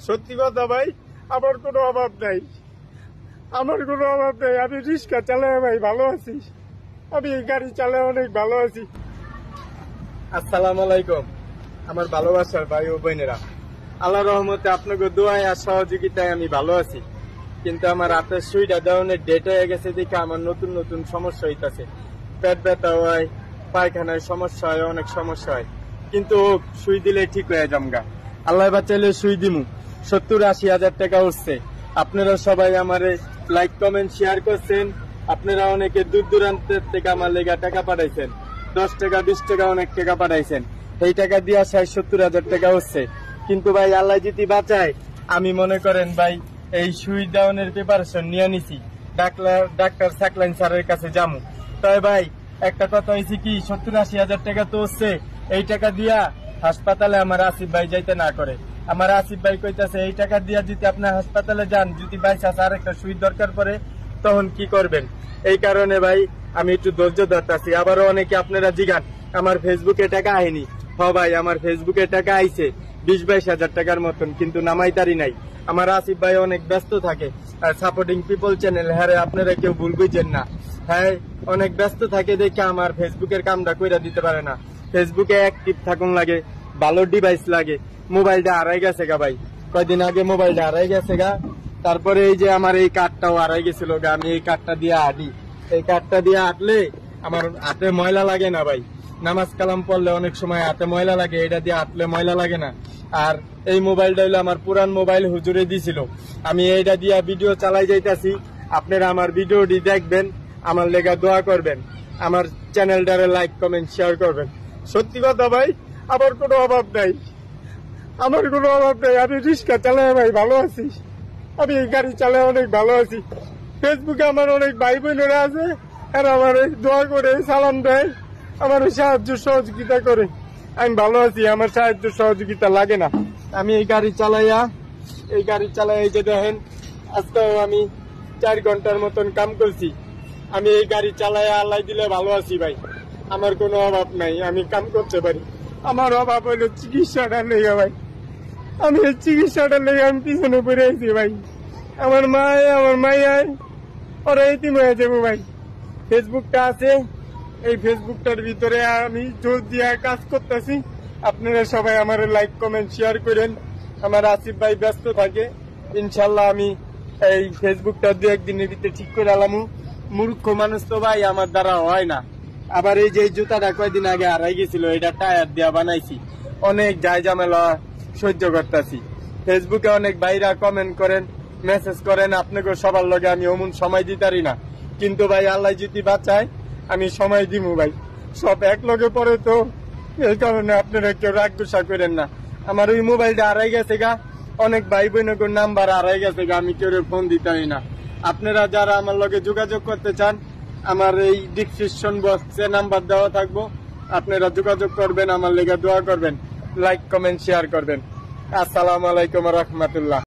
সত্যি কথা ভাই, আমার কোনো অভাব নাই, আমার কোনো অভাব নাই। আমি রিক্সা চালাই ভাই, ভালো আছি। আমি এই গাড়ি চালাই অনেক ভালো আছি। আসসালামু আলাইকুম আমার ভালোবাসার ভাই ও বোনেরা, আল্লাহ রহমতে আপনাকে দোয়ায় আর সহযোগিতায় আমি ভালো আছি। কিন্তু আমার হাতের সুইটা দেওয়ানের ডেট হয়ে গেছে দেখে আমার নতুন নতুন সমস্যা হইতাছে। পেট ব্যথা হয়, পায়খানায় সমস্যা হয়, অনেক সমস্যা হয়। কিন্তু সুই দিলে ঠিক হয়ে যামগা। আল্লাহ বাঁচাইলে সুই দিমু। 70-80 হাজার টাকা উঠছে। আপনারা সবাই আমার লাইক কমেন্ট শেয়ার করছেন। আপনারা অনেকে দূর দূরান্তের থেকে আমার লেগা টাকা পাঠাইছেন। 10 টাকা 20 টাকা অনেক টাকা পাঠাইছেন। এই টাকা দিয়া 60-70 হাজার টাকা হচ্ছে। কিন্তু ভাই আল্লাহ যদি বাঁচায়, আমি মনে করেন ভাই এই সুই ডাউনের প্রিপারেশন নিয়ে নিছি। ডাক্তার সাকলাইন স্যারের কাছে যামু। তাই ভাই একটা কথা হয়েছে কি, 70-80 হাজার টাকা তো হচ্ছে। এই টাকা দিয়া হাসপাতালে আমার আসিফ ভাই যাইতে না করে। আমার আসিফ ভাই কইতাছে এই টাকা দিয়া যদি আপনার হাসপাতালে যান, যদি বাইচান্স আর একটা সুই দরকার পড়ে তখন কি করবেন? এই কারণে ভাই আমি একটু ধৈর্য ধরতাছি। আবারও অনেকে আপনারা জিগান আমার ফেসবুকে টাকা আইনি। ভাই আমার ফেসবুকে টাকা আইছে 20-22 হাজার টাকার মতন, কিন্তু নামাইতারি নাই। আমার আসিফ ভাই অনেক ব্যস্ত থাকে। আর সাপোর্টিং পিপল চ্যানেল, হ্যাঁ আপনারা কেউ ভুল বুঝেন না। হ্যাঁ অনেক ব্যস্ত থাকে দেখে আমার ফেসবুকের কামটা কইরা দিতে পারে না। ফেসবুকে অ্যাক্টিভ থাকুন লাগে, ভালো ডিভাইস লাগে। মোবাইলটা হারাই গেছে গা ভাই, কয়দিন আগে মোবাইলটা হারাই গেছে গা। তারপরে এই যে আমার এই কার্ডটাও হারাই গেছিল গা। আমি এই কার্ডটা দিয়ে হাঁটি। এই কার্ডটা দিয়ে হাঁটলে আমার হাতে ময়লা লাগে না ভাই। নামাজ কালাম পড়লে অনেক সময় হাতে ময়লা লাগে, এটা দিয়ে হাঁটলে ময়লা লাগে না। আর এই মোবাইলটা হইলো আমার পুরান মোবাইল, হুজুরে দিছিল। আমি এইটা দিয়ে ভিডিও চালাই যাইতাছি। আপনারা আমার ভিডিওটি দেখবেন, আমার লেগা দোয়া করবেন, আমার চ্যানেলটারে লাইক কমেন্ট শেয়ার করবেন। সত্যি কথা ভাই, আমার কোনো অভাব নাই, আমার কোনো অভাব নাই। আমি রিক্সা চালাই ভাই, ভালো আছি। আমি এই গাড়ি চালাই অনেক ভালো আছি। ফেসবুকে আমার অনেক ভাই বোনেরা আছে, এরা আমার দোয়া করে, সালাম দেয়, আমার সাহায্য সহযোগিতা করে। আমি ভালো আছি, আমার সাহায্য সহযোগিতা লাগে না। আমি এই গাড়ি চালাইয়া এই যে দেখেন, আজকেও আমি 4 ঘন্টার মতন কাম করছি। আমি এই গাড়ি চালাইয়া আল্লাহ দিলে ভালো আছি ভাই। আমার কোনো অভাব নাই, আমি কাম করতে পারি। আমার অভাব হইলো চিকিৎসাটা লেগে ভাই। আমি এই চিকিৎসাটা লেগে আমি পিছনে পড়ে আছি ভাই। আমার মাইয়ায় ওরা এতিম হয়ে যাবো ভাই। ফেসবুকটা আছে, এই ফেসবুকটার ভিতরে আমি জোর দিয়ে কাজ করতেছি। আপনারা সবাই আমার লাইক কমেন্ট শেয়ার করেন। আমার আসিফ ভাই ব্যস্ত থাকে, ইনশাল্লাহ আমি এই ফেসবুকটা 2-1 দিনের ভিতরে ঠিক করে আলামু। মূর্খ মানুষ তো ভাই আমার দ্বারা হয় না। আবার এই যে জুতাটা কয়দিন আগে হারাই গেছিল, এটা টায়ার দিয়া বানাইছি। অনেক যায় ঝামেলা সহ্য করতেছি। ফেসবুকে অনেক ভাইরা কমেন্ট করেন, মেসেজ করেন, আপনাকে সবার লগে আমি অমন সময় দিতারি না। কিন্তু ভাই আল্লাহ যদি বাঁচায় আমি সময় দিমু ভাই। সব এক লগে পরে তো, এই কারণে আপনারা কেউ রাগ গুসা করেন না। আমার ওই মোবাইলটা হারাই গেছে গা, অনেক ভাই বোনের নাম্বার হারাই গেছে গা, আমি কেউ ফোন দিতারি না। আপনারা যারা আমার লগে যোগাযোগ করতে চান, আমার এই ডিসক্রিপশন বক্সে নাম্বার দেওয়া থাকবো, আপনারা যোগাযোগ করবেন, আমার লেগে দোয়া করবেন, লাইক কমেন্ট শেয়ার করবেন। আসসালামু আলাইকুম রহমতুল্লাহ।